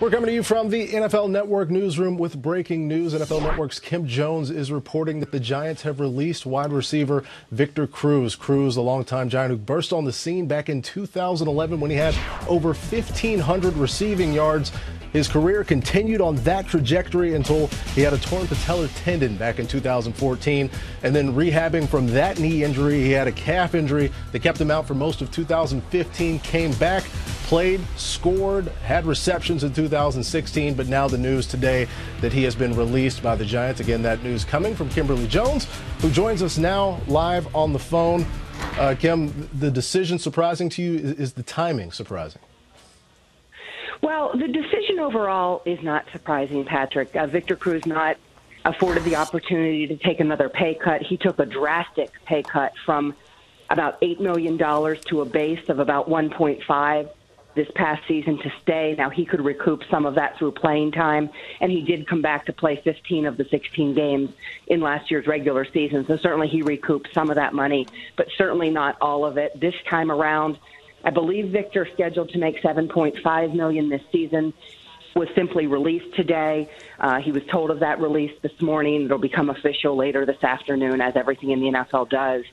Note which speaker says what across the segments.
Speaker 1: We're coming to you from the NFL Network newsroom with breaking news. NFL Network's Kim Jones is reporting that the Giants have released wide receiver Victor Cruz. Cruz, a longtime Giant who burst on the scene back in 2011 when he had over 1,500 receiving yards. His career continued on that trajectory until he had a torn patellar tendon back in 2014. And then rehabbing from that knee injury, he had a calf injury that kept him out for most of 2015, came back, played, scored, had receptions in 2016, but now the news today that he has been released by the Giants. Again, that news coming from Kimberly Jones, who joins us now live on the phone. Kim, the decision surprising to you? Is the timing surprising?
Speaker 2: Well, the decision overall is not surprising, Patrick. Victor Cruz not afforded the opportunity to take another pay cut. He took a drastic pay cut from about $8 million to a base of about 1.5 this past season to stay. Now, he could recoup some of that through playing time, and he did come back to play 15 of the 16 games in last year's regular season. So certainly he recouped some of that money, but certainly not all of it. This time around, I believe Victor, scheduled to make $7.5 million this season, was simply released today. He was told of that release this morning. It'll become official later this afternoon, as everything in the NFL does,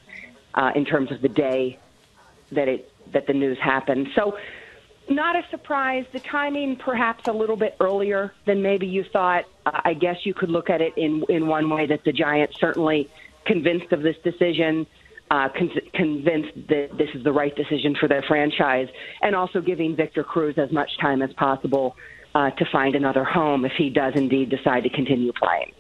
Speaker 2: in terms of the day that the news happened. So, not a surprise. The timing perhaps a little bit earlier than maybe you thought. I guess you could look at it in one way, that the Giants certainly convinced of this decision, convinced that this is the right decision for their franchise, and also giving Victor Cruz as much time as possible to find another home if he does indeed decide to continue playing.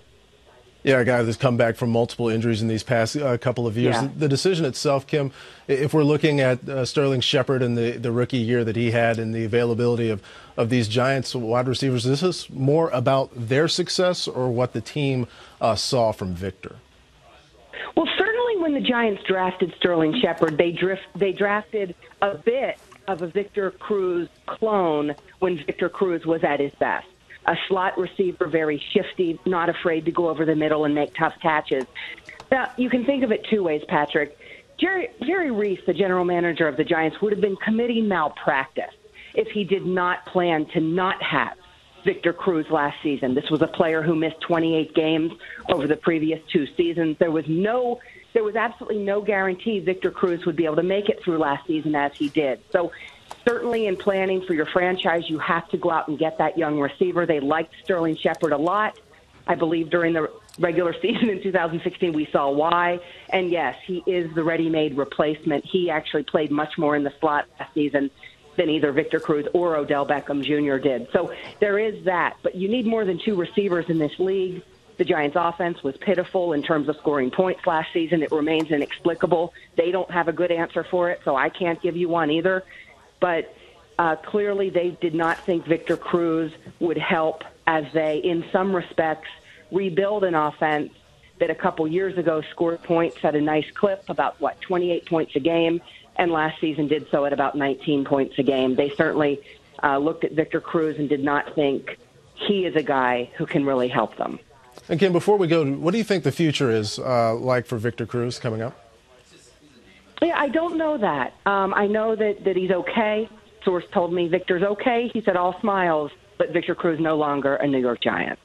Speaker 1: Yeah, a guy that's come back from multiple injuries in these past couple of years.
Speaker 2: Yeah.
Speaker 1: The decision itself, Kim, if we're looking at Sterling Shepard and the rookie year that he had and the availability of these Giants wide receivers, is this more about their success or what the team saw from Victor?
Speaker 2: Well, certainly when the Giants drafted Sterling Shepard, they drafted a bit of a Victor Cruz clone when Victor Cruz was at his best. A slot receiver, very shifty, not afraid to go over the middle and make tough catches. Now, you can think of it two ways, Patrick. Jerry Reese, the general manager of the Giants, would have been committing malpractice if he did not plan to not have Victor Cruz last season. This was a player who missed 28 games over the previous two seasons. There was absolutely no guarantee Victor Cruz would be able to make it through last season as he did. So certainly in planning for your franchise, you have to go out and get that young receiver. They liked Sterling Shepard a lot. I believe during the regular season in 2016, we saw why. And yes, he is the ready-made replacement. He actually played much more in the slot last season than either Victor Cruz or Odell Beckham Jr. did. So there is that. But you need more than two receivers in this league. The Giants' offense was pitiful in terms of scoring points last season. It remains inexplicable. They don't have a good answer for it, so I can't give you one either. But clearly they did not think Victor Cruz would help as they, in some respects, rebuild an offense that a couple years ago scored points at a nice clip, about, 28 points a game, and last season did so at about 19 points a game. They certainly looked at Victor Cruz and did not think he is a guy who can really help them.
Speaker 1: And Kim, before we go, what do you think the future is like for Victor Cruz coming up?
Speaker 2: Yeah, I don't know that. I know that he's okay. Source told me Victor's okay. He said all smiles, but Victor Cruz no longer a New York Giant.